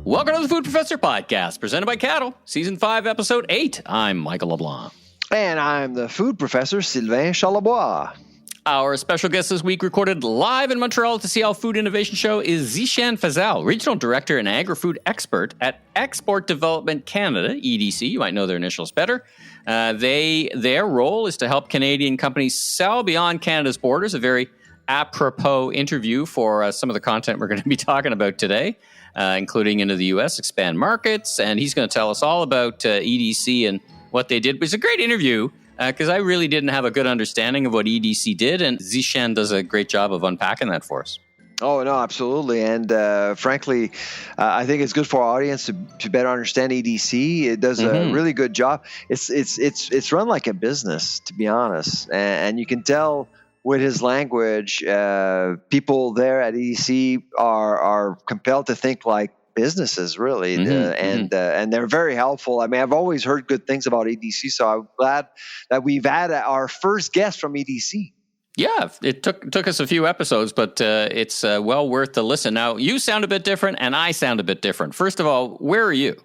Welcome to the Food Professor Podcast, presented by Caddle, Season 5, Episode 8. I'm Michael LeBlanc. And I'm the food professor, Sylvain Charlebois. Our special guest this week, recorded live in Montreal at the SIAL Food Innovation Show, is Zeeshan Fazal, Regional Director and Agrifood Expert at Export Development Canada, EDC. You might know their initials better. Their role is to help Canadian companies sell beyond Canada's borders, a very apropos interview for some of the content we're going to be talking about today, including into the U.S., expand markets. And he's going to tell us all about EDC and what they did. It was a great interview because I really didn't have a good understanding of what EDC did. And Zeeshan does a great job of unpacking that for us. Oh, no, absolutely. And frankly, I think it's good for our audience to better understand EDC. It does a really good job. It's run like a business, to be honest. And you can tell with his language, people there at EDC are compelled to think like businesses, really. And they're very helpful. I mean, I've always heard good things about EDC, so I'm glad that we've had our first guest from EDC. Yeah, it took us a few episodes, but it's well worth the listen. Now, you sound a bit different, and I sound a bit different. First of all, where are you?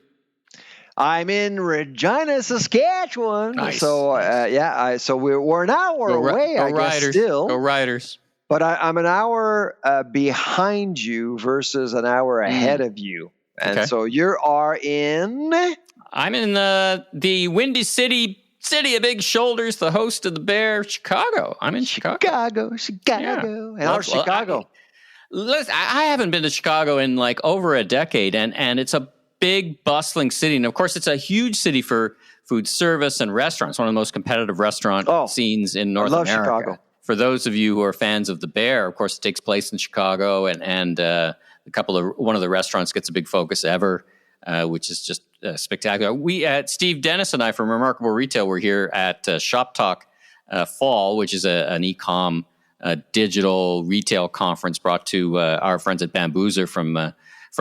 I'm in Regina, Saskatchewan. Nice. So, so we're an hour away, I guess, still. Go Riders. But I'm an hour behind you versus an hour ahead of you. And so you are in? I'm in the Windy City of Big Shoulders, the host of the Bear, Chicago. I'm in Chicago. Yeah. And how's Chicago? Listen, I haven't been to Chicago in like over a decade, and it's a big, bustling city. And of course, it's a huge city for food service and restaurants, one of the most competitive restaurant scenes in North America. Chicago. For those of you who are fans of the Bear, of course, it takes place in Chicago, and one of the restaurants gets a big focus ever, which is just spectacular. Steve Dennis and I from Remarkable Retail were here at Shop Talk Fall, which is an e-com digital retail conference brought to our friends at Bamboozer from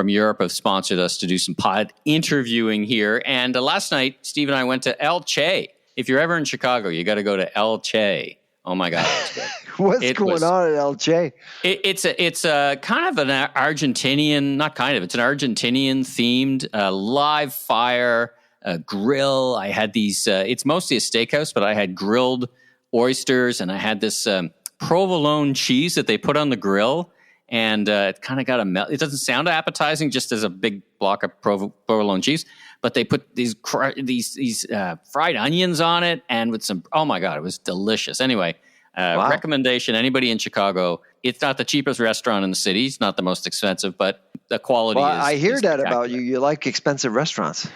Europe have sponsored us to do some pod interviewing here. And last night, Steve and I went to El Che. If you're ever in Chicago, you got to go to El Che. Oh my God, that's good. What's going on at El Che? It's a kind of an Argentinian, not kind of, it's an Argentinian themed live fire grill. I had these, it's mostly a steakhouse, but I had grilled oysters and I had this provolone cheese that they put on the grill. And it kind of got a melt. It doesn't sound appetizing just as a big block of provolone cheese, but they put these fried onions on it and with some, oh my God, it was delicious. Anyway, recommendation, anybody in Chicago, it's not the cheapest restaurant in the city. It's not the most expensive, but the quality is I hear that about you. You like expensive restaurants.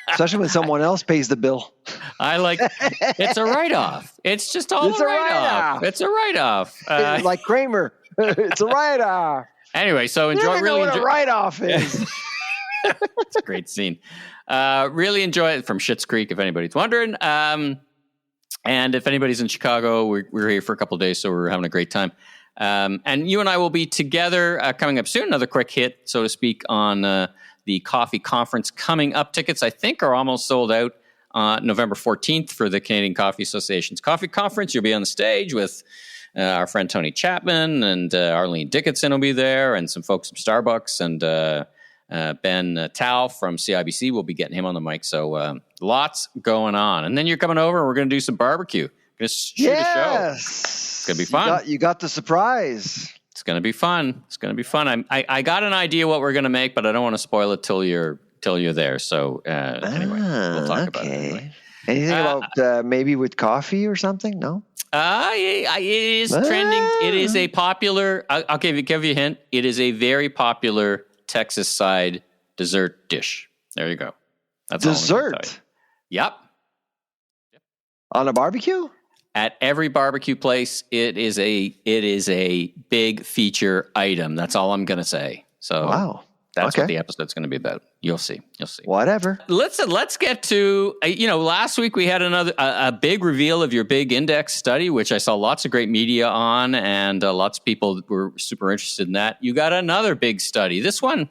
Especially when someone else pays the bill. It's a write-off. It's just all a write-off. It's a write-off. Like Kramer. It's a write-off. Anyway, so enjoy. You know what a write-off is. It's a great scene. Really enjoy it from Schitt's Creek, if anybody's wondering. And if anybody's in Chicago, we're here for a couple of days, so we're having a great time. And you and I will be together coming up soon. Another quick hit, so to speak, on the coffee conference coming up. Tickets, I think, are almost sold out November 14th for the Canadian Coffee Association's coffee conference. You'll be on the stage with our friend Tony Chapman, and Arlene Dickinson will be there, and some folks from Starbucks, and Ben Tao from CIBC will be getting him on the mic. So lots going on. And then you're coming over, and we're going to do some barbecue. We're going to shoot a show. It's going to be fun. You got the surprise. It's going to be fun. It's going to be fun. I got an idea what we're going to make, but I don't want to spoil it till you're there. So anyway, we'll talk about it. Anyway. Anything about maybe with coffee or something? No? It is trending. It is a popular, I'll give you a hint. It is a very popular Texas side dessert dish. There you go. That's dessert? Yep. On a barbecue? At every barbecue place, it is a big feature item. That's all I'm going to say. So wow. That's what the episode's going to be about. You'll see. Whatever. Let's get to, last week we had a big reveal of your big index study, which I saw lots of great media on, and lots of people were super interested in that. You got another big study. This one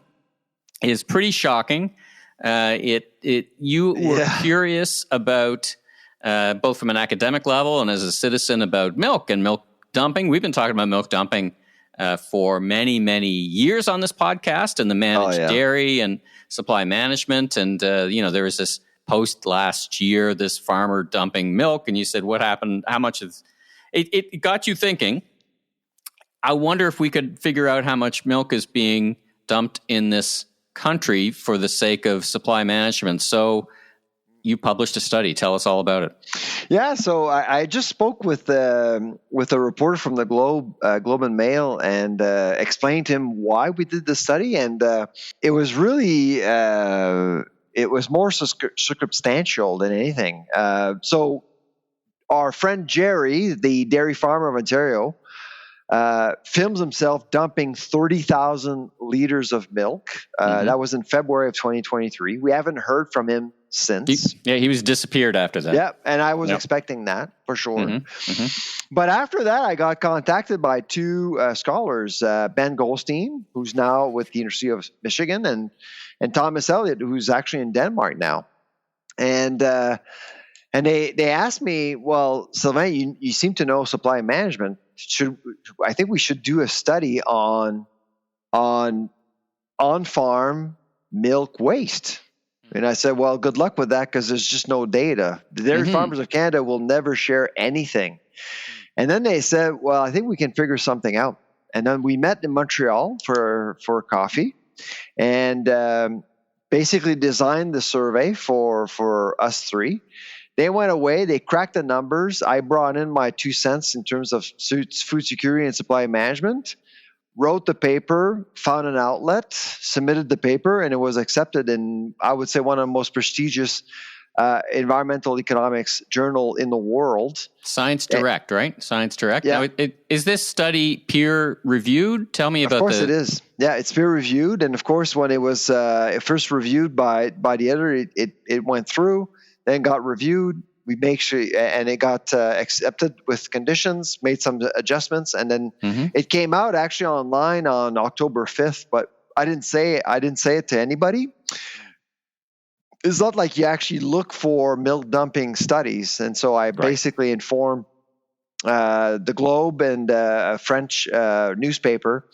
is pretty shocking. You were curious about, both from an academic level and as a citizen, about milk and milk dumping. We've been talking about milk dumping for many, many years on this podcast in the managed dairy and supply management. And, there was this post last year, this farmer dumping milk, and you said, what happened? How much is it got you thinking, I wonder if we could figure out how much milk is being dumped in this country for the sake of supply management. So you published a study. Tell us all about it. Yeah, so I just spoke with a reporter from the Globe and Mail, and explained to him why we did this study. And it was really it was more circumstantial than anything. So our friend Jerry, the dairy farmer of Ontario, films himself dumping 30,000 liters of milk. That was in February of 2023. We haven't heard from him since. He was disappeared after that. Yeah, and I was expecting that for sure. But after that, I got contacted by two scholars, Ben Goldstein, who's now with the University of Michigan, and Thomas Elliott, who's actually in Denmark now. And they asked me, well, Sylvain, you seem to know supply management. I think we should do a study on on-farm milk waste. And I said, well, good luck with that, because there's just no data. The Dairy Farmers of Canada will never share anything. And then they said, well, I think we can figure something out. And then we met in Montreal for coffee, and basically designed the survey for us three. They went away. They cracked the numbers. I brought in my 2 cents in terms of food security and supply management, wrote the paper, found an outlet, submitted the paper, and it was accepted in, I would say, one of the most prestigious environmental economics journal in the world. Science Direct, right? Science Direct. Yeah. Now, is this study peer reviewed? Tell me about. Of course it is. Yeah, it's peer reviewed, and of course, when it was first reviewed by the editor, it went through. Then got reviewed. We make sure, and it got accepted with conditions. Made some adjustments, and then it came out actually online on October 5th. But I didn't say it to anybody. It's not like you actually look for milk dumping studies, and so I basically informed the Globe and a French newspaper.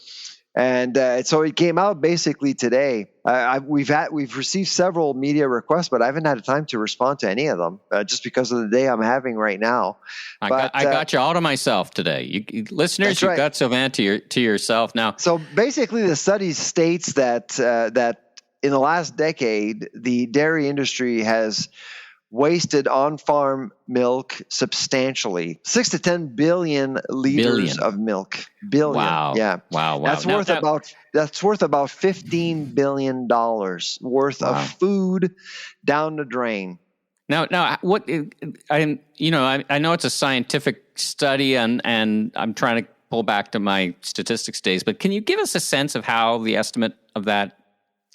And so it came out basically today. We've received several media requests, but I haven't had time to respond to any of them, just because of the day I'm having right now. I got you all to myself today. Listeners, you've got Sylvain to yourself now. So basically, the study states that in the last decade, the dairy industry has wasted on-farm milk substantially. 6 to 10 billion liters of milk. Billion. Wow. Yeah. Wow. That's worth about $15 billion worth of food down the drain. Now, what I know it's a scientific study, and I'm trying to pull back to my statistics days, but can you give us a sense of how the estimate of that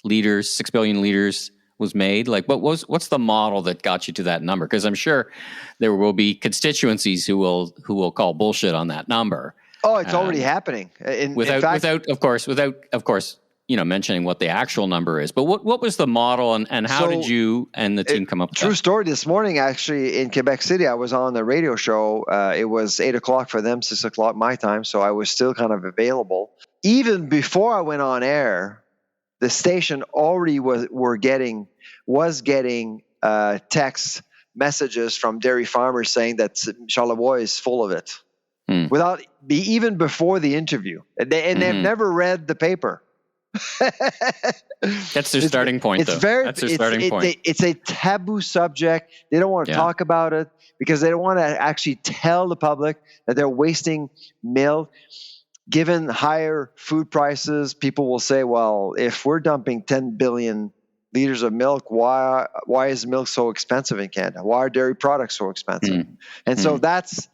6 billion liters was made? Like, what's the model that got you to that number? Because I'm sure there will be constituencies who will call bullshit on that number. Oh, it's already happening. Without of course, mentioning what the actual number is. But what was the model, and how did you and the team come up with that? True story. This morning, actually, in Quebec City, I was on the radio show. It was 8:00 for them, 6:00 my time, so I was still kind of available. Even before I went on air, the station already was getting text messages from dairy farmers saying that Charlevoix is full of it, even before the interview. They've never read the paper. That's their starting point, though. That's their starting point. It's a taboo subject. They don't want to talk about it because they don't want to actually tell the public that they're wasting milk. Given higher food prices, people will say, well, if we're dumping 10 billion liters of milk, why is milk so expensive in Canada? Why are dairy products so expensive? And so that's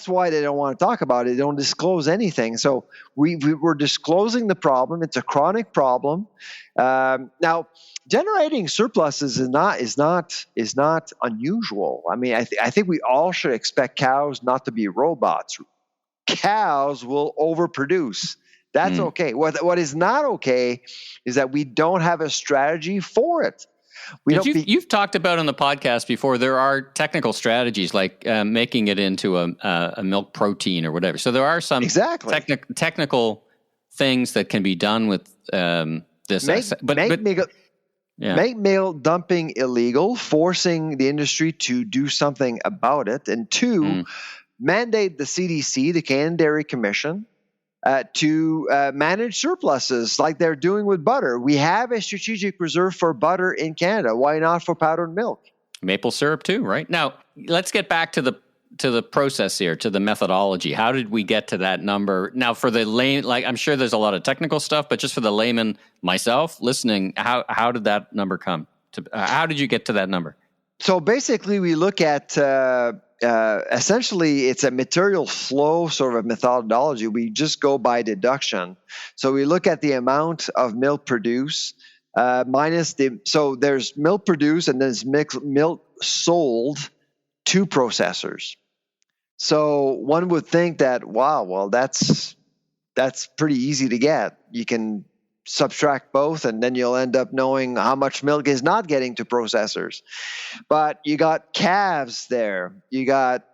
why they don't want to talk about it. They don't disclose anything. So we're disclosing the problem. It's a chronic problem. Now, generating surpluses is not unusual. I mean, I think we all should expect cows not to be robots. Cows will overproduce. That's okay. What is not okay is that we don't have a strategy for it. You've talked about on the podcast before, there are technical strategies like making it into a milk protein or whatever. So there are some technical things that can be done with this. Make milk dumping illegal, forcing the industry to do something about it. And two, mandate the CDC, the Canadian Dairy Commission, to manage surpluses like they're doing with butter. We have a strategic reserve for butter in Canada. Why not for powdered milk? Maple syrup too, right? Now, let's get back to the process here, to the methodology. How did we get to that number? Now, for the layman, like I'm sure there's a lot of technical stuff, but just for the layman, myself listening, how did that number come to? How did you get to that number? So basically, we look at essentially it's a material flow sort of a methodology. We just go by deduction. So we look at the amount of milk produced minus so there's milk produced and there's milk sold to processors. So one would think that, wow, well, that's pretty easy to get. You can subtract both, and then you'll end up knowing how much milk is not getting to processors. But you got calves there. You got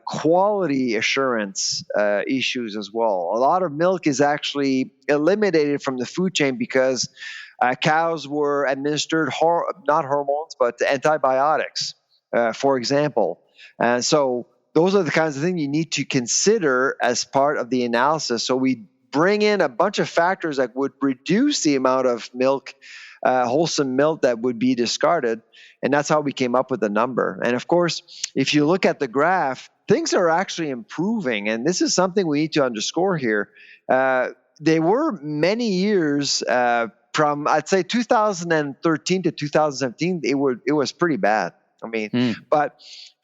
quality assurance issues as well. A lot of milk is actually eliminated from the food chain because cows were administered not hormones, but antibiotics, for example. And so those are the kinds of things you need to consider as part of the analysis. So we bring in a bunch of factors that would reduce the amount of milk, wholesome milk that would be discarded. And that's how we came up with the number. And of course, if you look at the graph, things are actually improving. And this is something we need to underscore here. There were many years from, I'd say, 2013 to 2017, it was pretty bad. I mean, but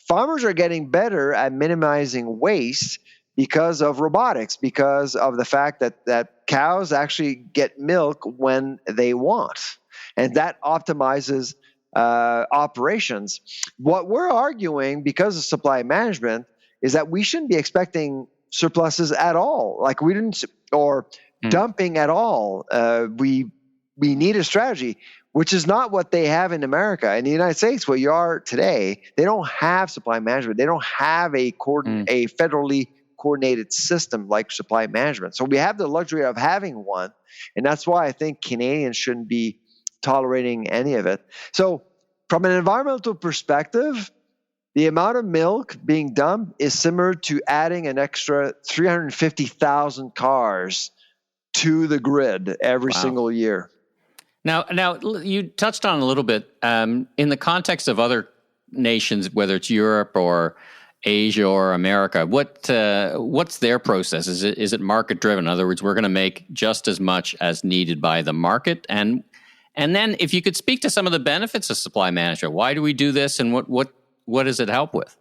farmers are getting better at minimizing waste because of robotics, because of the fact that cows actually get milk when they want. And that optimizes operations. What we're arguing, because of supply management, is that we shouldn't be expecting surpluses at all. Like we didn't, or dumping at all. We need a strategy, which is not what they have in America. In the United States, where you are today, they don't have supply management. They don't have a federally coordinated system like supply management. So we have the luxury of having one, and that's why I think Canadians shouldn't be tolerating any of it. So from an environmental perspective, the amount of milk being dumped is similar to adding an extra 350,000 cars to the grid every single year. Now, you touched on a little bit in the context of other nations, whether it's Europe or Asia or America. What's their process? Is it market driven? In other words, we're going to make just as much as needed by the market. And then, if you could speak to some of the benefits of supply management, why do we do this, and what does it help with?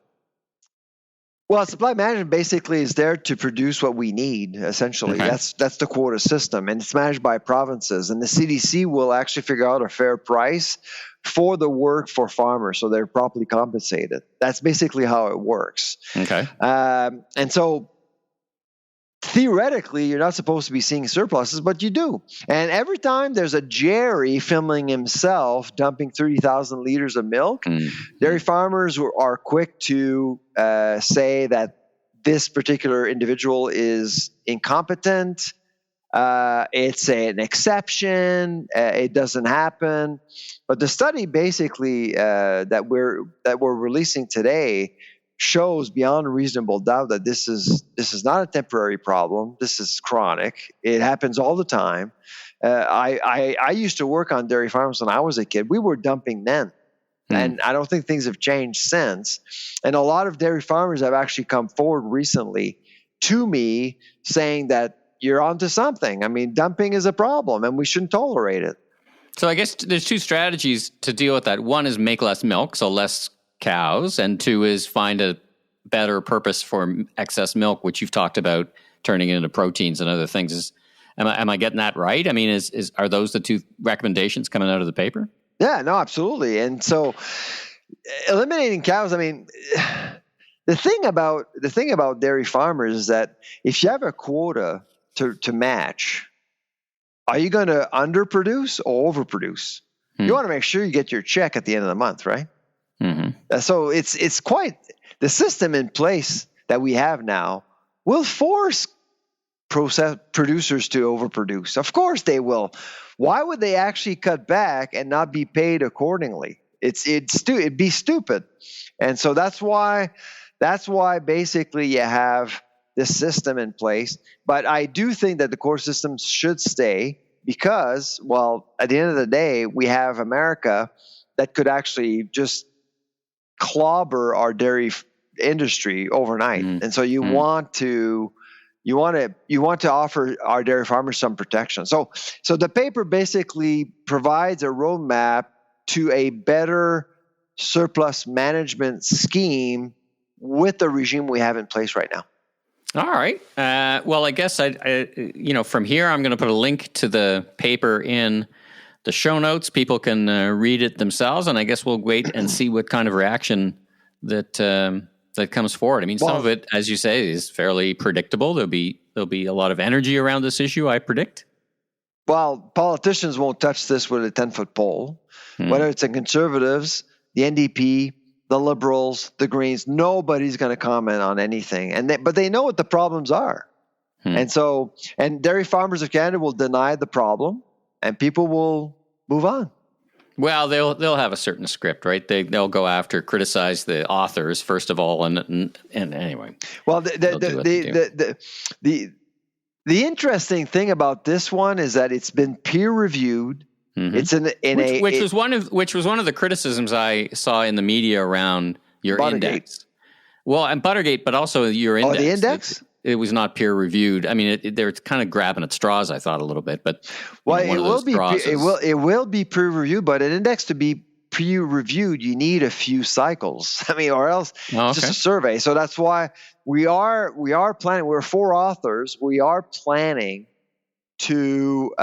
Well, supply management basically is there to produce what we need, essentially. Okay. That's the quota system, and it's managed by provinces. And the CDC will actually figure out a fair price for the work for farmers, so they're properly compensated. That's basically how it works. Okay. And so theoretically, you're not supposed to be seeing surpluses, but you do. And every time there's a Jerry filming himself dumping 30,000 liters of milk, dairy farmers are quick to say that this particular individual is incompetent. It's an exception. It doesn't happen. But the study basically that we're releasing today shows beyond reasonable doubt that this is not a temporary problem. This is chronic. It happens all the time. I used to work on dairy farms when I was a kid. We were dumping then. And I don't think things have changed since. And a lot of dairy farmers have actually come forward recently to me saying that you're onto something. I mean, dumping is a problem and we shouldn't tolerate it. So I guess there's two strategies to deal with that. One is make less milk, so less cows, and two is find a better purpose for excess milk, which you've talked about turning it into proteins and other things. Am I getting that right? I mean, are those the two recommendations coming out of the paper? Yeah, no, absolutely. And so eliminating cows, I mean, the thing about dairy farmers is that if you have a quota to match, are you going to underproduce or overproduce? You want to make sure you get your check at the end of the month, right? Mm-hmm. So it's quite the system in place that we have now will force producers to overproduce. Of course they will. Why would they actually cut back and not be paid accordingly? It'd be stupid. And so that's why basically you have this system in place. But I do think that the core systems should stay because, well, at the end of the day, we have America that could actually just clobber our dairy industry overnight. And so you want to offer our dairy farmers some protection. So the paper basically provides a roadmap to a better surplus management scheme with the regime we have in place right now. All right. Well, I guess from here, I'm going to put a link to the paper in the show notes. People can read it themselves, and I guess we'll wait and see what kind of reaction that comes forward. I mean, some of it, as you say, is fairly predictable. There'll be a lot of energy around this issue, I predict. Well, politicians won't touch this with a 10-foot pole. Whether it's the Conservatives, the NDP, the Liberals, the Greens, nobody's going to comment on anything. But they know what the problems are. And Dairy Farmers of Canada will deny the problem, and people will move on. Well, they'll have a certain script, right? They'll go after, criticize the authors first of all, and anyway. Well, the interesting thing about this one is that it's been peer reviewed. It's which was one of the criticisms I saw in the media around your Buttergate. Index. Well, and Buttergate, but also your index. Oh, the index. It was not peer reviewed. I mean, they're kind of grabbing at straws, I thought, a little bit. But it will be peer reviewed. But an index to be peer reviewed, you need a few cycles. I mean, or else it's just a survey. So that's why we are planning. We're 4 authors. We are planning to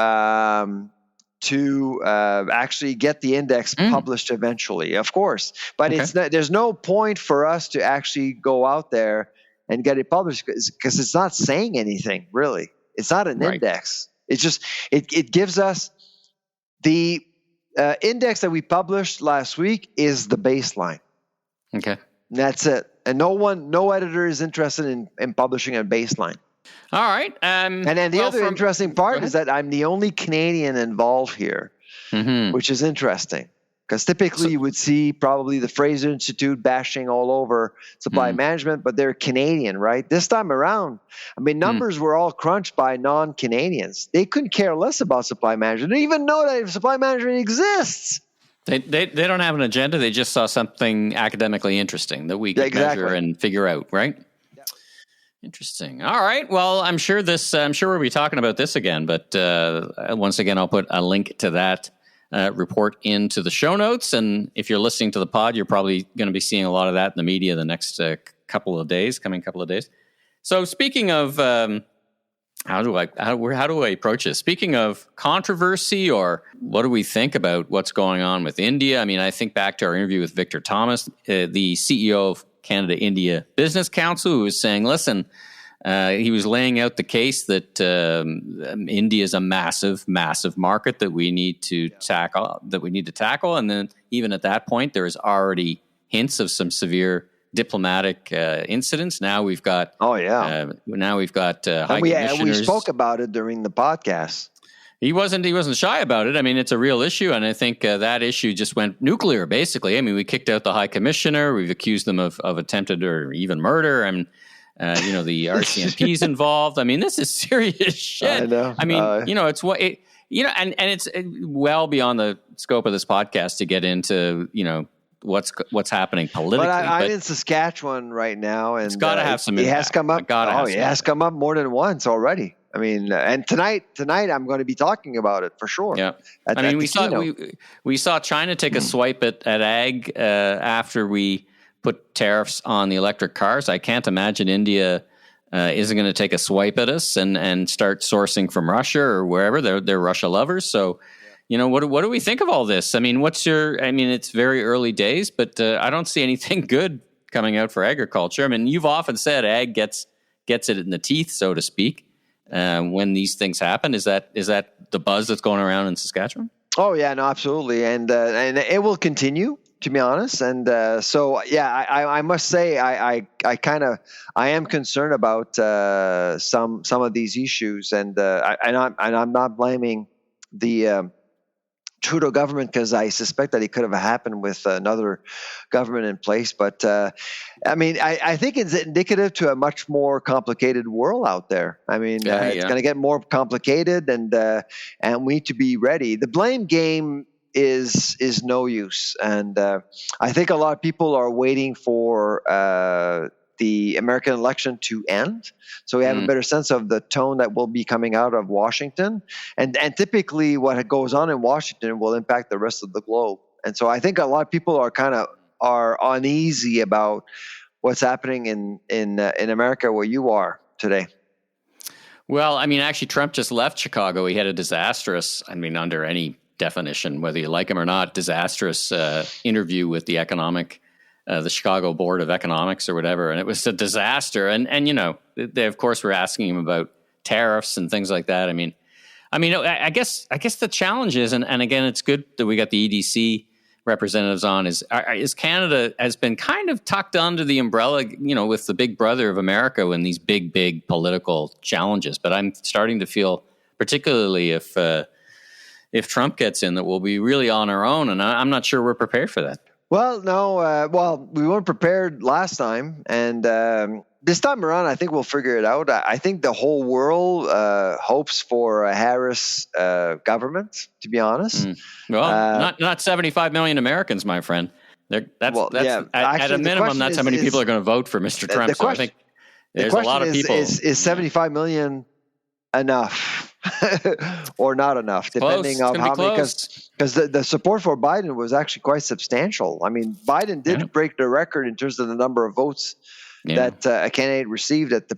actually get the index published eventually, of course. But there's no point for us to actually go out there and get it published because it's not saying anything, really. It's not an index. It's just it gives us the index that we published last week is the baseline. Okay. And that's it. And no editor is interested in publishing a baseline. All right. And then the other interesting part is that I'm the only Canadian involved here, which is interesting. Because typically you would see probably the Fraser Institute bashing all over supply management, but they're Canadian, right? This time around, I mean, numbers were all crunched by non-Canadians. They couldn't care less about supply management. They didn't even know that supply management exists. They don't have an agenda. They just saw something academically interesting that we could measure and figure out, right? Yeah. Interesting. All right. Well, I'm sure we'll be talking about this again, but once again, I'll put a link to that report into the show notes. And if you're listening to the pod, you're probably going to be seeing a lot of that in the media the next couple of days. So speaking of how do I approach this? Speaking of controversy, or what do we think about what's going on with India? I mean, I think back to our interview with Victor Thomas, the CEO of Canada-India Business Council, who was saying, listen, he was laying out the case that India is a massive, massive market that we need to tackle. And then even at that point, there is already hints of some severe diplomatic incidents. Now we've got high commissioners. We spoke about it during the podcast. He wasn't shy about it. I mean, it's a real issue, and I think that issue just went nuclear. Basically, I mean, we kicked out the high commissioner. We've accused them of attempted or even murder. And the RCMP's involved. I mean, this is serious shit. I know. I mean, it's what it, and it's well beyond the scope of this podcast to get into, what's happening politically. But I'm in Saskatchewan right now, and it's got to have some impact. It has come up. It has come up more than once already. I mean, and tonight I'm going to be talking about it for sure. Yeah, we saw China take a swipe at ag after we put tariffs on the electric cars. I can't imagine India isn't going to take a swipe at us and start sourcing from Russia or wherever. They're Russia lovers. So, what do we think of all this? I mean, it's very early days, but I don't see anything good coming out for agriculture. I mean, you've often said ag gets it in the teeth, so to speak, when these things happen. Is that the buzz that's going around in Saskatchewan? Oh yeah, no, absolutely. And it will continue to be honest. And I must say I am concerned about some of these issues, and I'm not blaming the Trudeau government, because I suspect that it could have happened with another government in place. But I think it's indicative to a much more complicated world out there. It's going to get more complicated, and we need to be ready. The blame game is no use, and I think a lot of people are waiting for the American election to end, so we have a better sense of the tone that will be coming out of Washington, and typically what goes on in Washington will impact the rest of the globe. And so I think a lot of people are uneasy about what's happening in America, where you are today. Well, actually, Trump just left Chicago. He had a disastrous, under any definition, whether you like him or not, disastrous interview with the Chicago Board of Economics or whatever, and it was a disaster. And they of course were asking him about tariffs and things like that. I guess the challenge is, and again, it's good that we got the EDC representatives on. Is Canada has been kind of tucked under the umbrella, with the big brother of America in these big political challenges. But I'm starting to feel, particularly if Trump gets in, that we'll be really on our own, and I'm not sure we're prepared for that. Well, no. We weren't prepared last time, and this time around, I think we'll figure it out. I think the whole world hopes for a Harris government, to be honest. Well, not 75 million Americans, my friend. At a minimum, that's how many people are going to vote for Mr. Trump. So I think there's a lot of people. Is 75 million enough? Or not enough, depending on how many, because the support for Biden was actually quite substantial. Biden did break the record in terms of the number of votes that a candidate received at the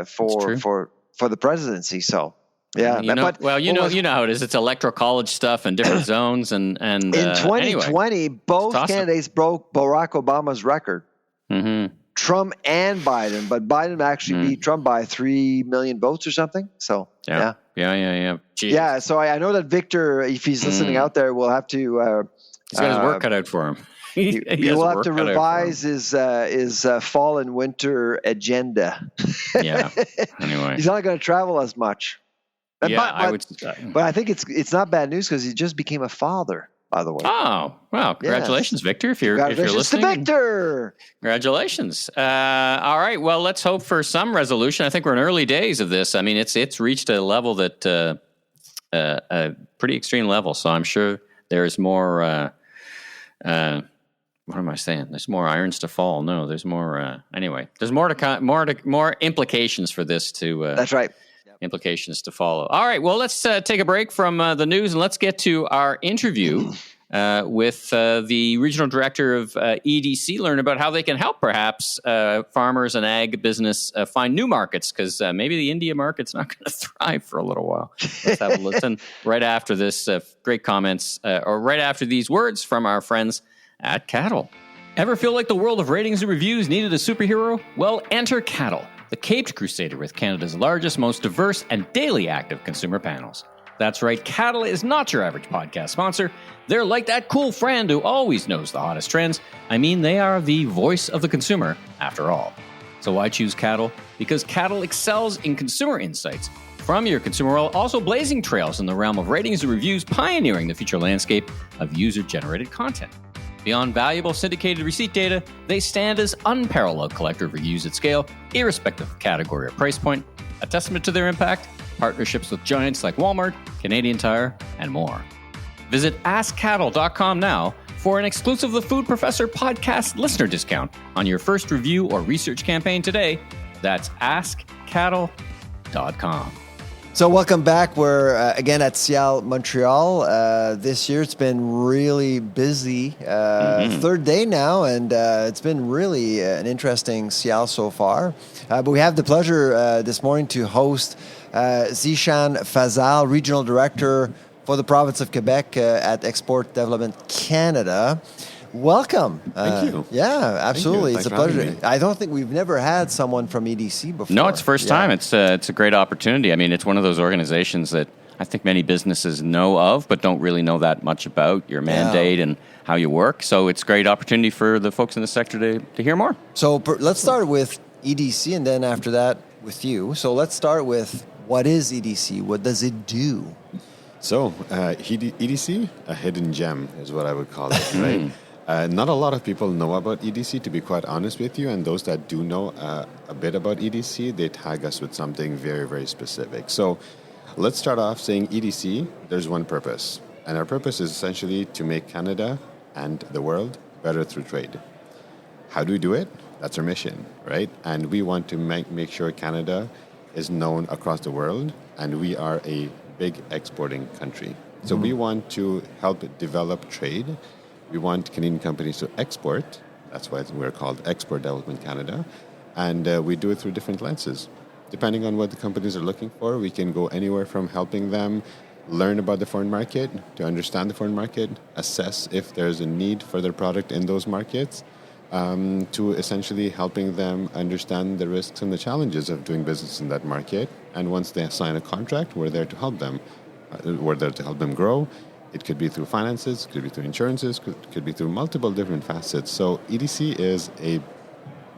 for the presidency. So you know how it is. It's electoral college stuff and different zones, and in 2020, both candidates broke Barack Obama's record. Mm-hmm. Trump and Biden, but Biden actually beat Trump by 3 million votes or something. So yeah. Jeez. Yeah, so I know that Victor, if he's listening out there, will have to. He's got his work cut out for him. He will have to revise his fall and winter agenda. Yeah. Anyway, he's not going to travel as much. But I think it's not bad news, because he just became a father, by the way. Oh, well, congratulations, Victor, if you're listening. To Victor! Congratulations. All right, well, let's hope for some resolution. I think we're in early days of this. It's reached a level that, a pretty extreme level, so I'm sure there's more, what am I saying? There's more irons to fall. No, there's more, anyway, there's more implications for this to... That's right. Implications to follow. All right, well, let's take a break from the news, and let's get to our interview with the regional director of EDC, learn about how they can help perhaps farmers and ag business find new markets, because maybe the India market's not going to thrive for a little while. Let's have a listen right after this great comments, or right after these words from our friends at Caddle. Ever feel like the world of ratings and reviews needed a superhero? Well, enter Caddle, the caped crusader with Canada's largest, most diverse, and daily active consumer panels. That's right, Caddle is not your average podcast sponsor. They're like that cool friend who always knows the hottest trends. They are the voice of the consumer, after all. So why choose Caddle? Because Caddle excels in consumer insights from your consumer world, also blazing trails in the realm of ratings and reviews, pioneering the future landscape of user-generated content. Beyond valuable syndicated receipt data, they stand as unparalleled collector of reviews at scale, irrespective of category or price point. A testament to their impact, partnerships with giants like Walmart, Canadian Tire, and more. Visit AskCaddle.com now for an exclusive The Food Professor podcast listener discount on your first review or research campaign today. That's AskCaddle.com. So welcome back. We're again at SIAL Montreal. This year it's been really busy. Third day now, and it's been really an interesting SIAL so far. But we have the pleasure this morning to host Zeeshan Fazal, Regional Director for the province of Quebec at Export Development Canada. Welcome. Thank you. Yeah, absolutely. It's a pleasure. I don't think we've never had someone from EDC before. No, it's first time. It's a great opportunity. It's one of those organizations that I think many businesses know of, but don't really know that much about your mandate and how you work. So it's a great opportunity for the folks in the sector to hear more. So let's start with EDC, and then after that with you. So let's start with, what is EDC? What does it do? So EDC, a hidden gem is what I would call it, right? Not a lot of people know about EDC, to be quite honest with you, and those that do know a bit about EDC, they tag us with something very, very specific. So let's start off saying EDC, there's one purpose, and our purpose is essentially to make Canada and the world better through trade. How do we do it? That's our mission, right? And we want to make sure Canada is known across the world, and we are a big exporting country. So we want to help develop trade. We want Canadian companies to export. That's why we're called Export Development Canada. And we do it through different lenses. Depending on what the companies are looking for, we can go anywhere from helping them learn about the foreign market, to understand the foreign market, assess if there's a need for their product in those markets, to essentially helping them understand the risks and the challenges of doing business in that market. And once they sign a contract, we're there to help them. We're there to help them grow. It could be through finances, could be through insurances, could be through multiple different facets. So EDC is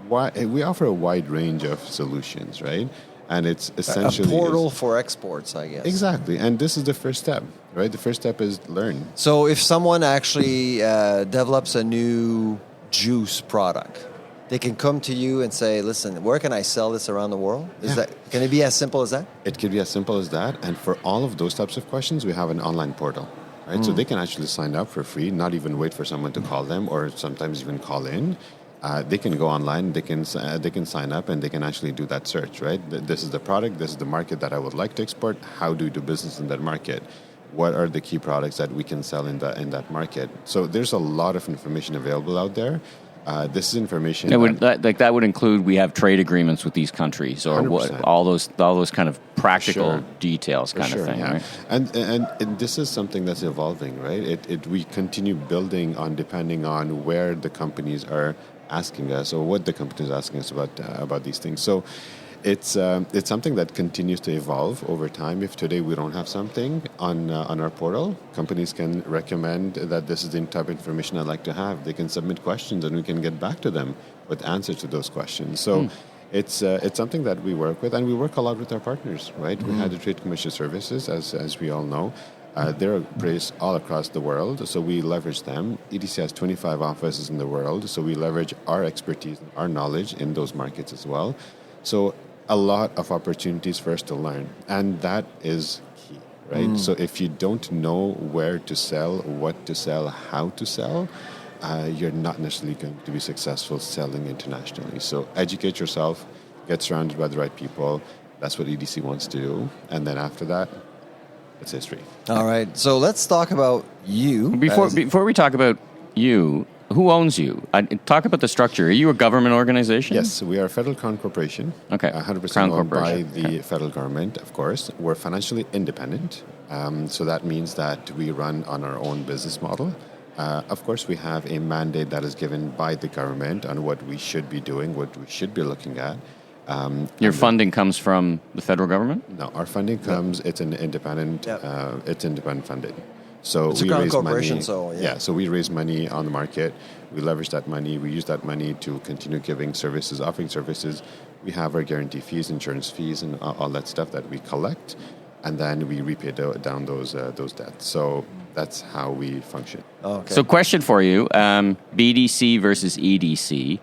we offer a wide range of solutions, right? And it's essentially a portal for exports, I guess. Exactly. And this is the first step, right? The first step is learn. So if someone actually develops a new juice product, they can come to you and say, listen, where can I sell this around the world? Can it be as simple as that? It could be as simple as that. And for all of those types of questions, we have an online portal, right? So they can actually sign up for free, not even wait for someone to call them, or sometimes even call in. They can go online, they can sign up, and they can actually do that search, right? This is the product, this is the market that I would like to export. How do we do business in that market? What are the key products that we can sell in that market? So there's a lot of information available out there. This is information that would include, we have trade agreements with these countries, or what, all those kind of practical details kind of thing, right? And this is something that's evolving, right? We continue building on, depending on where the companies are asking us, or what the companies are asking us about these things. So it's something that continues to evolve over time. If today we don't have something on our portal, companies can recommend that this is the type of information I'd like to have. They can submit questions, and we can get back to them with answers to those questions. So it's something that we work with, and we work a lot with our partners, right? We have the Trade Commission Services, as we all know. They're based all across the world, so we leverage them. EDC has 25 offices in the world, so we leverage our expertise, our knowledge in those markets as well. So a lot of opportunities for us to learn, and that is key, right? So if you don't know where to sell, what to sell, how to sell, you're not necessarily going to be successful selling internationally. So educate yourself, get surrounded by the right people. That's what EDC wants to do. And then after that, it's history. All right. So let's talk about you. Before we talk about you, who owns you? Talk about the structure. Are you a government organization? Yes, we are a federal crown corporation. Okay. 100% owned by the federal government, of course. We're financially independent. So that means that we run on our own business model. Of course, we have a mandate that is given by the government on what we should be doing, what we should be looking at. Your funding comes from the federal government? No, our funding comes. It's an independent. It's independent funded. So it's we a crown raise corporation. money. So we raise money on the market. We leverage that money. We use that money to continue giving services, offering services. We have our guarantee fees, insurance fees, and all that stuff that we collect, and then we repay down those debts. So that's how we function. Okay. So, question for you: BDC versus EDC.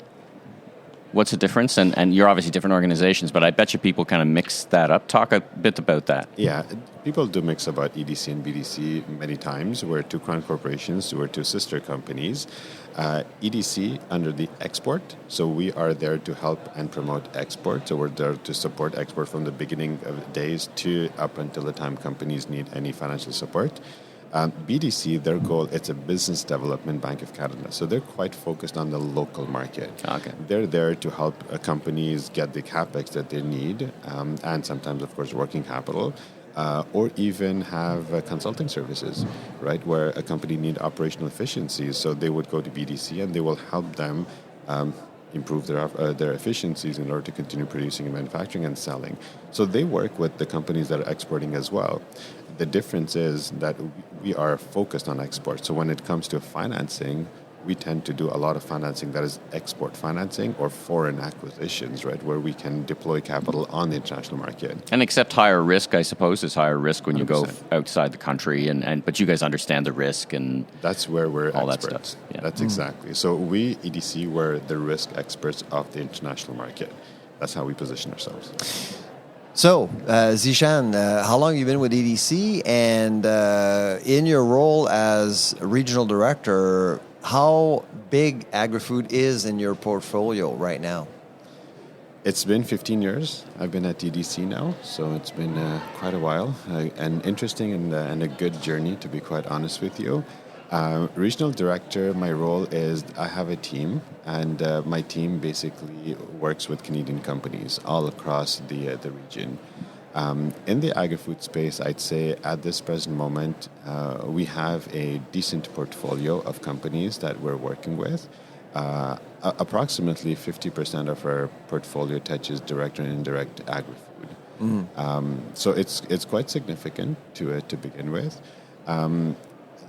What's the difference? And you're obviously different organizations, but I bet you people kind of mix that up. Talk a bit about that. Yeah, people do mix about EDC and BDC many times. We're two crown corporations, we're two sister companies. EDC under the export, so we are there to help and promote export. So we're there to support export from the beginning of days to up until the time companies need any financial support. BDC, their goal, it's a business development bank of Canada. So they're quite focused on the local market. Okay. They're there to help companies get the capex that they need, and sometimes, of course, working capital, or even have consulting services, right, where a company need operational efficiencies. So they would go to BDC and they will help them improve their efficiencies in order to continue producing and manufacturing and selling. So they work with the companies that are exporting as well. the difference is that we are focused on export. So when it comes to financing, we tend to do a lot of financing that is export financing or foreign acquisitions, right, where we can deploy capital on the international market. And accept higher risk, I suppose, is higher risk when you 100%. go outside the country, but you guys understand the risk and that's where we're all experts. That stuff. Yeah. That's exactly. So we, EDC, were the risk experts of the international market. That's how we position ourselves. So, Zeeshan, how long have you been with EDC? And in your role as regional director, how big agri-food is in your portfolio right now? It's been 15 years. I've been at EDC now, so it's been quite a while. An interesting and a good journey, to be quite honest with you. Regional director, my role is I have a team, and my team basically works with Canadian companies all across the region. In the agri-food space, I'd say at this present moment, we have a decent portfolio of companies that we're working with. Approximately 50% of our portfolio touches direct and indirect agri-food. So it's quite significant to begin with.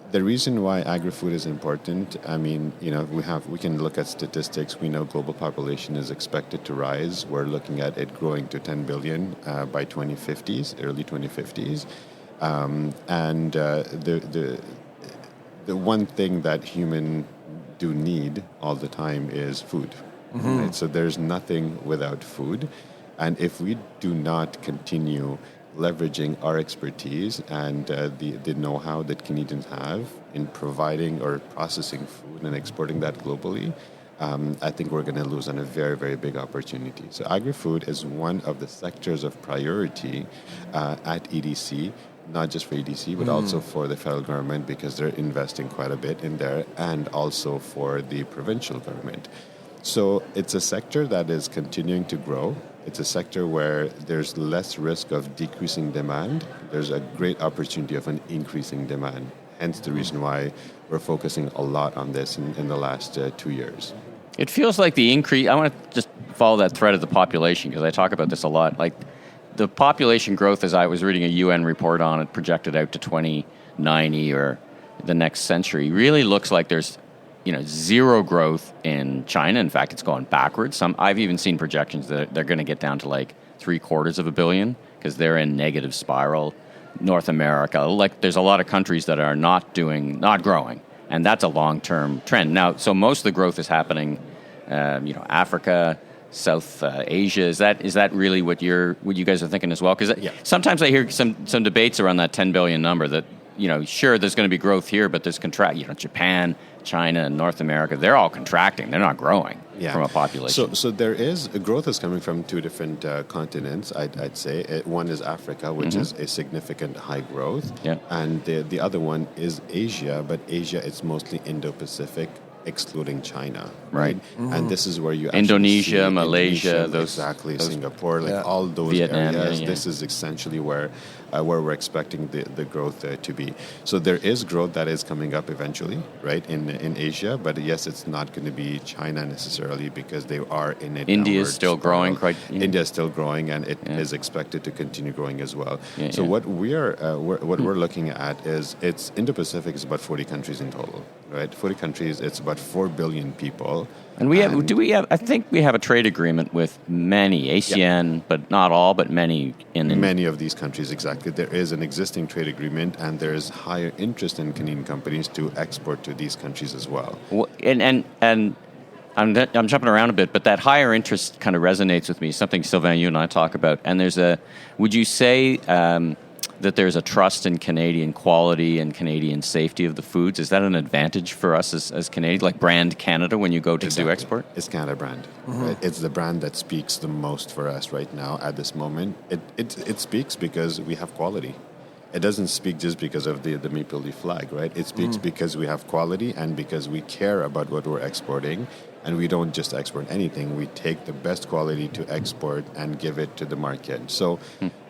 The reason why agri-food is important, I mean, we can look at statistics. We know global population is expected to rise. We're looking at it growing to 10 billion by 2050s, early 2050s. And the one thing that human do need all the time is food. Right? So there's nothing without food. And if we do not continue leveraging our expertise and the know-how that Canadians have in providing or processing food and exporting that globally, I think we're going to lose on a very, very big opportunity. So agri-food is one of the sectors of priority at EDC, not just for EDC, but also for the federal government, because they're investing quite a bit in there, and also for the provincial government. So it's a sector that is continuing to grow. It's a sector where there's less risk of decreasing demand. There's a great opportunity of an increasing demand. Hence the reason why we're focusing a lot on this in the last 2 years. It feels like the increase, I want to just follow that thread of the population, because I talk about this a lot. Like the population growth, as I was reading a UN report on it, projected out to 2090 or the next century, really looks like there's zero growth in China. In fact, it's going backwards. I've even seen projections that they're going to get down to like 750 million because they're in negative spiral. North America, like there's a lot of countries that are not growing, and that's a long-term trend. Now, so most of the growth is happening, Africa, South Asia. Is that really what you guys are thinking as well? Because sometimes I hear some debates around that 10 billion number that, sure, there's going to be growth here, but there's Japan, China, and North America, they're all contracting. They're not growing from a population. So there is, growth is coming from two different continents, I'd say. One is Africa, which is a significant high growth. Yeah. And the other one is Asia, but Asia, it's mostly Indo-Pacific, excluding China, right? And this is where you actually Indonesia, see Malaysia, those Singapore, all those Vietnam, areas. yeah. This is essentially where we're expecting the growth to be. So there is growth that is coming up eventually, right, in Asia, but yes, it's not going to be China necessarily because they are in it. India is still growing India is still growing, and it is expected to continue growing as well. What we're looking at is it's Indo-Pacific is about 40 countries in total, right? 40 countries, it's about 4 billion people. And I think we have a trade agreement with many, ASEAN, but not all, but many. Many of these countries, exactly. There is an existing trade agreement, and there is higher interest in Canadian companies to export to these countries as well. And I'm jumping around a bit, but that higher interest kind of resonates with me, something, Sylvain, you and I talk about. And would you say that there's a trust in Canadian quality and Canadian safety of the foods? Is that an advantage for us as Canadians, like brand Canada when you go to do export? It's Canada brand. Right? It's the brand that speaks the most for us right now at this moment. It speaks because we have quality. It doesn't speak just because of the Maple Leaf flag, right? It speaks because we have quality and because we care about what we're exporting, and we don't just export anything. We take the best quality to export and give it to the market. So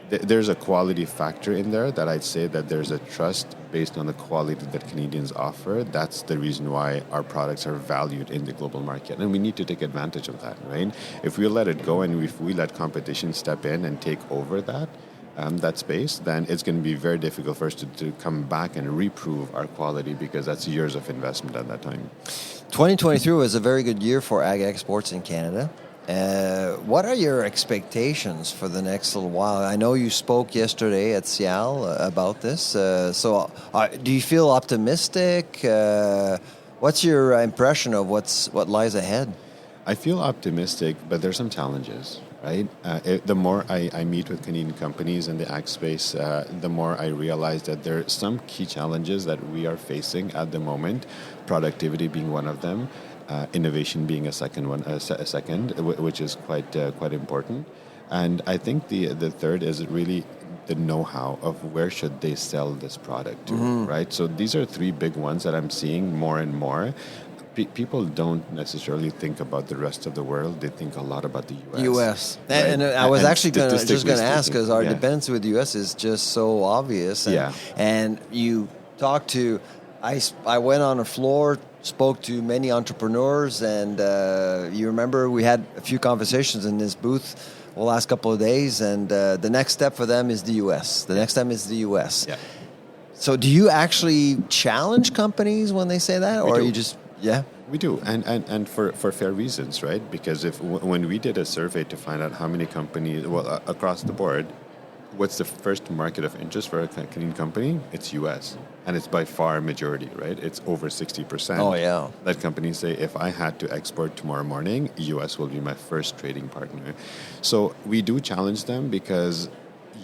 there's a quality factor in there that I'd say that there's a trust based on the quality that Canadians offer. That's the reason why our products are valued in the global market. And we need to take advantage of that, right? If we let it go and if we let competition step in and take over that, that space, then it's going to be very difficult for us to come back and reprove our quality, because that's years of investment at that time. 2023 was a very good year for ag exports in Canada. What are your expectations for the next little while? I know you spoke yesterday at SIAL about this. So do you feel optimistic? What's your impression of what lies ahead? I feel optimistic, but there's some challenges, right? The more I meet with Canadian companies in the ag space, the more I realize that there are some key challenges that we are facing at the moment, productivity being one of them. Innovation being a second one, which is quite important, and I think the third is really the know-how of where should they sell this product to, right? So these are three big ones that I'm seeing more and more. People don't necessarily think about the rest of the world; they think a lot about the U.S. U.S. Right? And I was actually just going to ask, because our yeah. dependency with the U.S. is just so obvious. And you talk to, I went on a floor, spoke to many entrepreneurs, and you remember we had a few conversations in this booth the last couple of days, and the next step for them is the U.S. The next time is the U.S. Yeah. So do you actually challenge companies when they say that, or are you just... Yeah, we do, and for fair reasons, right? Because when we did a survey to find out how many companies, across the board, what's the first market of interest for a Canadian company? It's U.S. And it's by far majority, right? It's over 60%. Oh, yeah. That companies say, if I had to export tomorrow morning, U.S. will be my first trading partner. So we do challenge them, because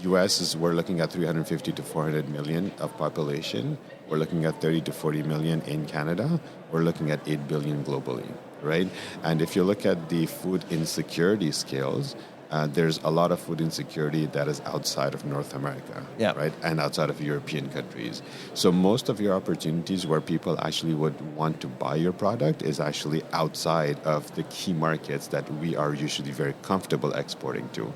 U.S. we're looking at 350 to 400 million of population. We're looking at 30 to 40 million in Canada. We're looking at 8 billion globally, right? And if you look at the food insecurity scales, there's a lot of food insecurity that is outside of North America, right? And outside of European countries. So most of your opportunities where people actually would want to buy your product is actually outside of the key markets that we are usually very comfortable exporting to.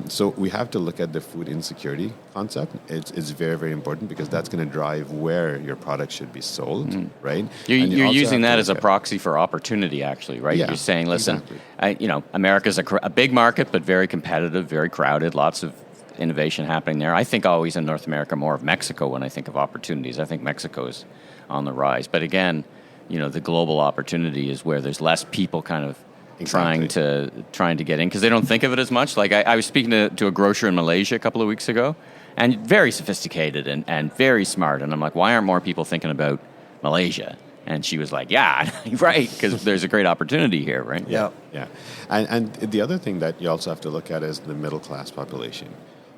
So we have to look at the food insecurity concept. It's very, very important, because that's going to drive where your product should be sold, right? You're using that as a proxy for opportunity, actually, right? Yeah, you're saying, listen, exactly. America's a big market, but very competitive, very crowded, lots of innovation happening there. I think always in North America more of Mexico when I think of opportunities. I think Mexico is on the rise. But again, the global opportunity is where there's less people kind of trying to get in, because they don't think of it as much. Like I was speaking to a grocer in Malaysia a couple of weeks ago, and very sophisticated and very smart. And I'm like, why aren't more people thinking about Malaysia? And she was like, yeah, right, because there's a great opportunity here, right? Yeah. And the other thing that you also have to look at is the middle class population,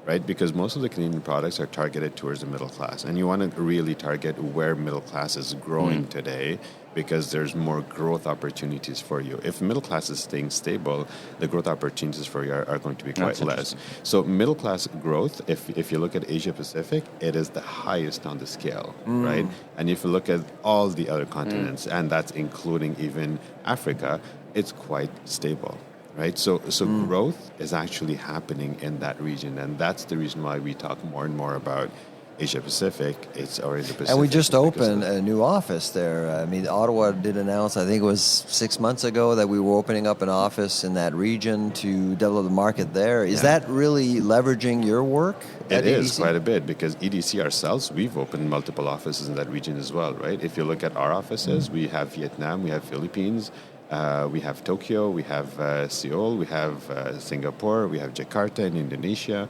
right? Because most of the Canadian products are targeted towards the middle class, and you want to really target where middle class is growing today, because there's more growth opportunities for you. If middle class is staying stable, the growth opportunities for you are going to be quite less. So middle class growth, if you look at Asia Pacific, it is the highest on the scale, right? And if you look at all the other continents, and that's including even Africa, it's quite stable. Right, so growth is actually happening in that region, and that's the reason why we talk more and more about Asia Pacific. It's already the Pacific. And we just opened a new office there. I mean, Ottawa did announce, I think it was 6 months ago, that we were opening up an office in that region to develop the market there. Is that really leveraging your work? It is quite a bit, because EDC ourselves, we've opened multiple offices in that region as well, right? If you look at our offices, we have Vietnam, we have Philippines, we have Tokyo, we have Seoul, we have Singapore, we have Jakarta in Indonesia,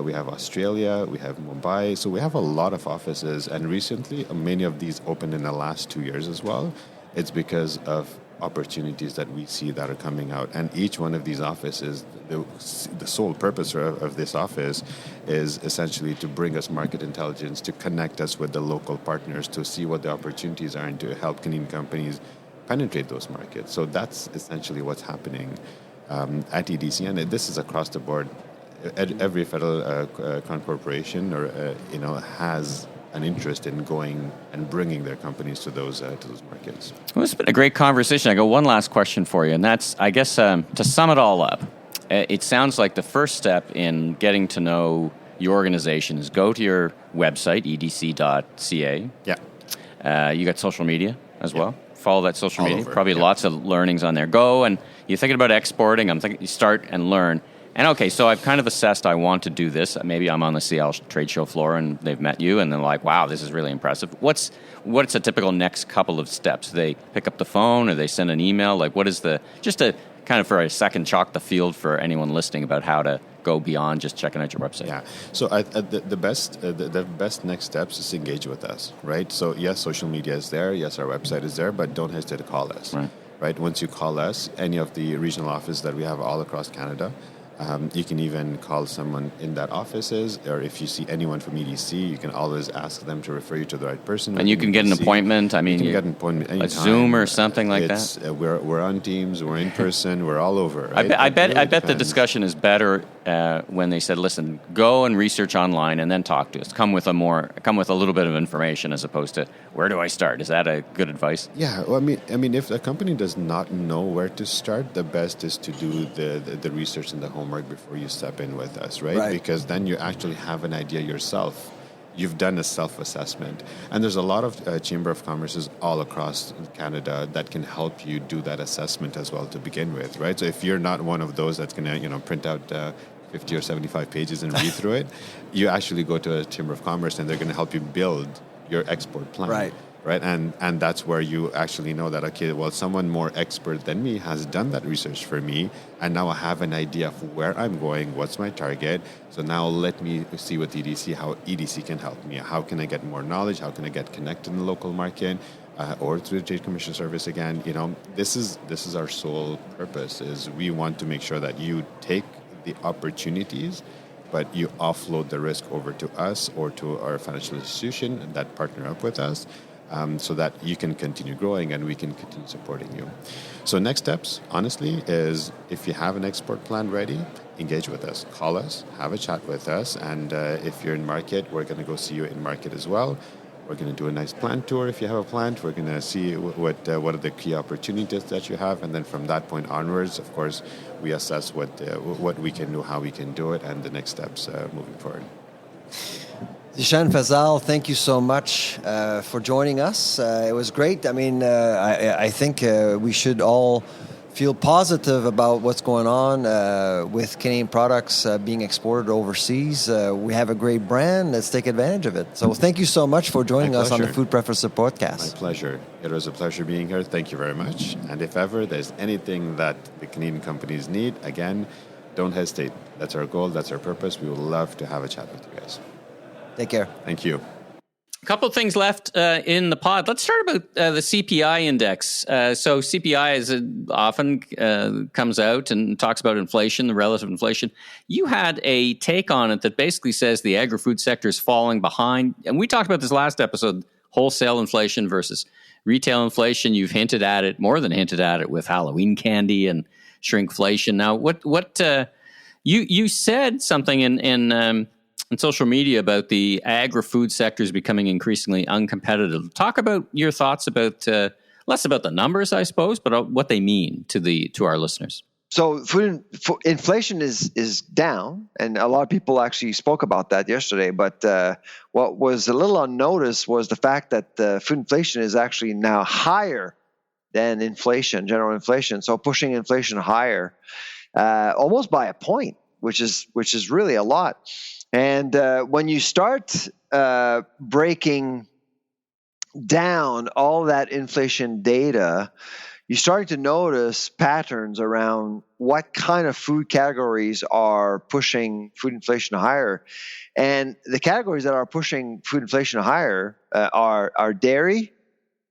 we have Australia, we have Mumbai. So we have a lot of offices, and recently many of these opened in the last 2 years as well. It's because of opportunities that we see that are coming out, and each one of these offices, the sole purpose of this office is essentially to bring us market intelligence, to connect us with the local partners, to see what the opportunities are, and to help Canadian companies penetrate those markets. So that's essentially what's happening at EDC, and this is across the board. Every federal corporation has an interest in going and bringing their companies to those markets. Well, it's been a great conversation. I got one last question for you, and that's, I guess, to sum it all up, it sounds like the first step in getting to know your organization is go to your website, edc.ca. Yeah. You got social media as well. Follow that social All media. over. Probably lots of learnings on there. Go, and you're thinking about exporting. I'm thinking you start and learn. And okay, so I've kind of assessed I want to do this. Maybe I'm on the SIAL trade show floor and they've met you and they're like, wow, this is really impressive. What's a typical next couple of steps? They pick up the phone or they send an email? Like what is just to kind of for a second chalk the field for anyone listening about how to go beyond just checking out your website? Yeah. So the best next steps is to engage with us, right? So yes, social media is there. Yes, our website is there, but don't hesitate to call us. Right? Once you call us, any of the regional offices that we have all across Canada, you can even call someone in that offices, or if you see anyone from EDC, you can always ask them to refer you to the right person. And you can get an appointment. I mean, you can get an appointment anytime. A Zoom or something like that. We're on Teams. We're in person. We're all over. Right? I bet the discussion is better when they said, "Listen, go and research online and then talk to us. Come with a little bit of information as opposed to where do I start?" Is that a good advice? Yeah. Well, I mean, if a company does not know where to start, the best is to do the research and the homework before you step in with us, right? Because then you actually have an idea yourself. You've done a self-assessment. And there's a lot of Chamber of Commerces all across Canada that can help you do that assessment as well to begin with, right? So if you're not one of those that's going to, print out 50 or 75 pages and read through it, you actually go to a Chamber of Commerce and they're going to help you build your export plan. Right, and that's where you actually know that, okay, well, someone more expert than me has done that research for me, and now I have an idea of where I'm going, what's my target. So now let me see with EDC how EDC can help me. How can I get more knowledge? How can I get connected in the local market, or through the Trade Commission Service again? This is our sole purpose. Is we want to make sure that you take the opportunities, but you offload the risk over to us or to our financial institution that partner up with us. So that you can continue growing and we can continue supporting you. So next steps, honestly, is if you have an export plan ready, engage with us. Call us, have a chat with us, and if you're in market, we're going to go see you in market as well. We're going to do a nice plant tour if you have a plant. We're going to see what are the key opportunities that you have, and then from that point onwards, of course, we assess what we can do, how we can do it, and the next steps moving forward. Zeeshan Fazal, thank you so much for joining us. It was great. I mean, I think we should all feel positive about what's going on with Canadian products being exported overseas. We have a great brand. Let's take advantage of it. So thank you so much for joining us on the Food Preferences Podcast. My pleasure. It was a pleasure being here. Thank you very much. And if ever there's anything that the Canadian companies need, again, don't hesitate. That's our goal. That's our purpose. We would love to have a chat with you guys. Take care. Thank you. A couple of things left in the pod. Let's start about the CPI index. So CPI is often comes out and talks about inflation, the relative inflation. You had a take on it that basically says the agri-food sector is falling behind. And we talked about this last episode, wholesale inflation versus retail inflation. You've hinted at it, more than hinted at it, with Halloween candy and shrinkflation. Now, you said something in social media about the agri-food sectors becoming increasingly uncompetitive. Talk about your thoughts about less about the numbers, I suppose, but what they mean to our listeners. So inflation is down, and a lot of people actually spoke about that yesterday. But what was a little unnoticed was the fact that food inflation is actually now higher than inflation, general inflation. So pushing inflation higher, almost by a point, which is really a lot. And when you start breaking down all that inflation data, you're starting to notice patterns around what kind of food categories are pushing food inflation higher. And the categories that are pushing food inflation higher are dairy,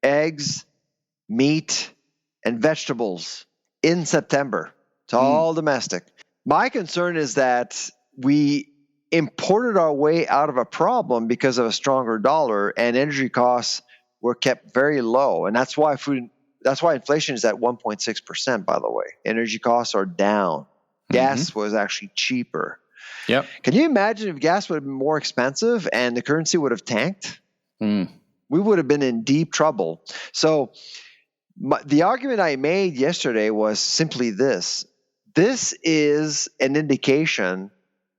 eggs, meat, and vegetables in September. It's all domestic. My concern is that we imported our way out of a problem because of a stronger dollar, and energy costs were kept very low. And that's why inflation is at 1.6%, by the way. Energy costs are down. Gas was actually cheaper. Yep. Can you imagine if gas would have been more expensive and the currency would have tanked? We would have been in deep trouble. So the argument I made yesterday was simply this. This is an indication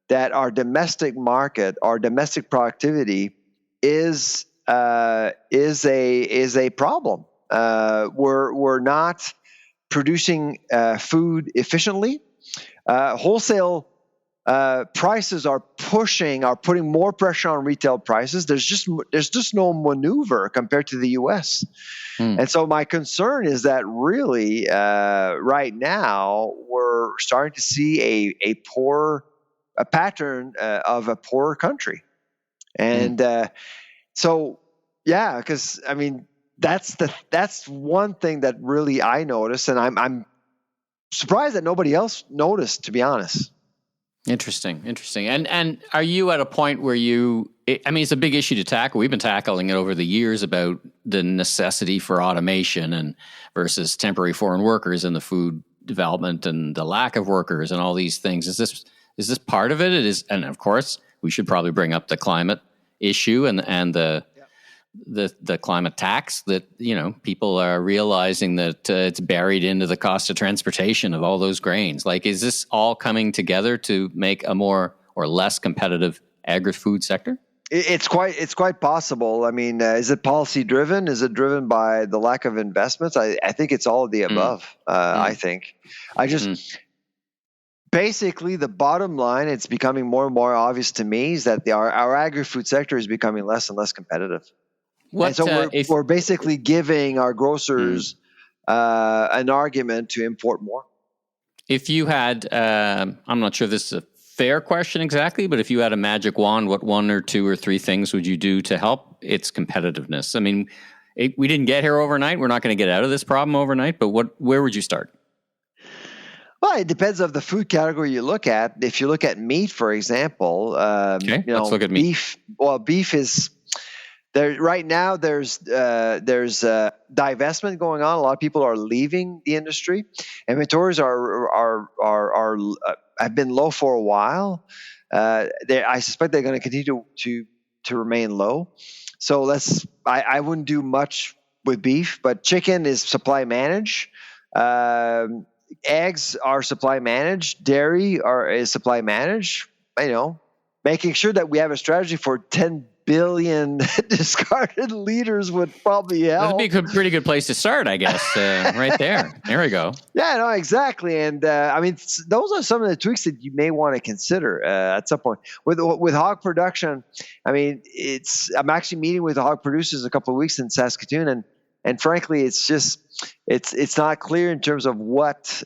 that our domestic market, our domestic productivity is a problem. We're not producing food efficiently. Wholesale prices are putting more pressure on retail prices. There's just no maneuver compared to the U.S. And so my concern is that really right now we're starting to see a pattern of a poor country, and so yeah, because I mean that's one thing that really I noticed, and I'm surprised that nobody else noticed, to be honest. Interesting. And are you at a point where it's a big issue to tackle. We've been tackling it over the years about the necessity for automation and versus temporary foreign workers in the food development and the lack of workers and all these things. Is this part of it? It is, and of course, we should probably bring up the climate issue and the climate tax that, people are realizing that it's buried into the cost of transportation of all those grains. Like, is this all coming together to make a more or less competitive agri-food sector? It's quite possible. I mean, is it policy driven? Is it driven by the lack of investments? I think it's all of the above. I think. Basically, the bottom line, it's becoming more and more obvious to me, is that our agri-food sector is becoming less and less competitive. And so we're basically giving our grocers an argument to import more. If you had, I'm not sure this is a fair question exactly, but if you had a magic wand, what 1 or 2 or 3 things would you do to help its competitiveness? I mean, we didn't get here overnight. We're not going to get out of this problem overnight, but where would you start? Well, it depends on the food category you look at. If you look at meat, for example, let's look at meat. Beef is there right now. There's divestment going on. A lot of people are leaving the industry. Inventories have been low for a while. I suspect they're going to continue to remain low. So I wouldn't do much with beef, but chicken is supply managed. Eggs are supply managed. Dairy is supply managed. Making sure that we have a strategy for 10 billion discarded liters would probably help. That'd be a pretty good place to start, I guess. Right there. There we go. Yeah, no, exactly. And those are some of the tweaks that you may want to consider at some point. With hog production, I'm actually meeting with the hog producers a couple of weeks in Saskatoon, and frankly, it's not clear in terms of what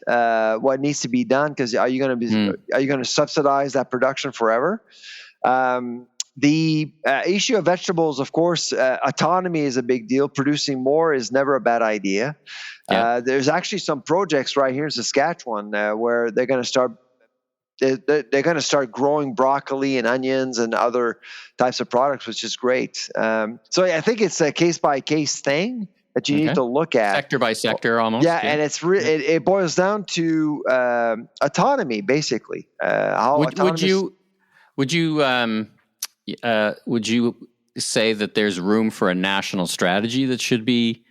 needs to be done, because are you going to subsidize that production forever? The issue of vegetables, of course, autonomy is a big deal. Producing more is never a bad idea. Yeah. There's actually some projects right here in Saskatchewan where they're going to start. They're going to start growing broccoli and onions and other types of products, which is great. So I think it's a case by case thing that you need to look at, sector by sector, almost. Yeah, and it boils down to autonomy, basically. Would you say that there's room for a national strategy that should be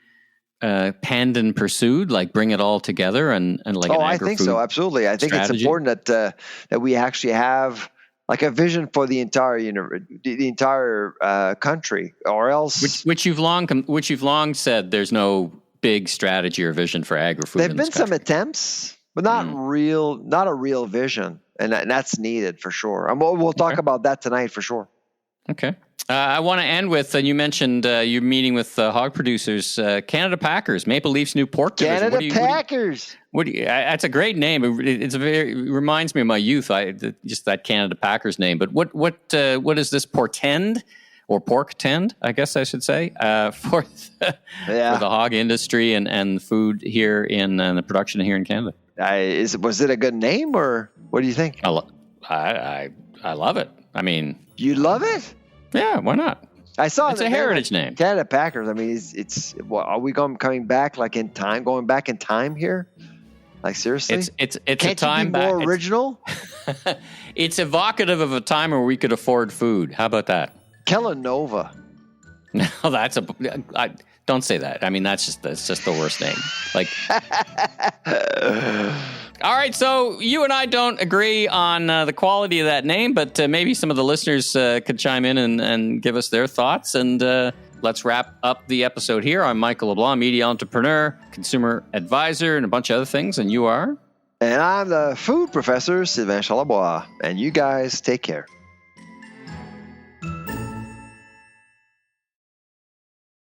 penned and pursued, like bring it all together and like? I think so. Absolutely, I think it's important that we actually have like a vision for the entire country, or else which you've long said there's no big strategy or vision for agri-food. There've been some attempts, but not a real vision, and that's needed for sure. And we'll talk about that tonight for sure. Okay. I want to end with, you mentioned you're meeting with hog producers, Canada Packers, Maple Leafs new pork division. Canada Packers. That's a great name. It reminds me of my youth. Just that Canada Packers name. But what does this portend, or portend, I guess I should say, for the hog industry and food here in the production here in Canada? Was it a good name, or what do you think? I love it. I mean, you love it? Yeah, why not? I saw it's a heritage name. Canada Packers. I mean, are we coming back like in time? Going back in time here? Like seriously? It's Can't a time you be more original. It's evocative of a time where we could afford food. How about that? Kellanova. No, don't say that. I mean, that's just the worst name. Like, all right. So you and I don't agree on the quality of that name, but maybe some of the listeners could chime in and give us their thoughts. And let's wrap up the episode here. I'm Michael LeBlanc, media entrepreneur, consumer advisor, and a bunch of other things. And you are? And I'm the food professor, Sylvain Charlebois. And you guys take care.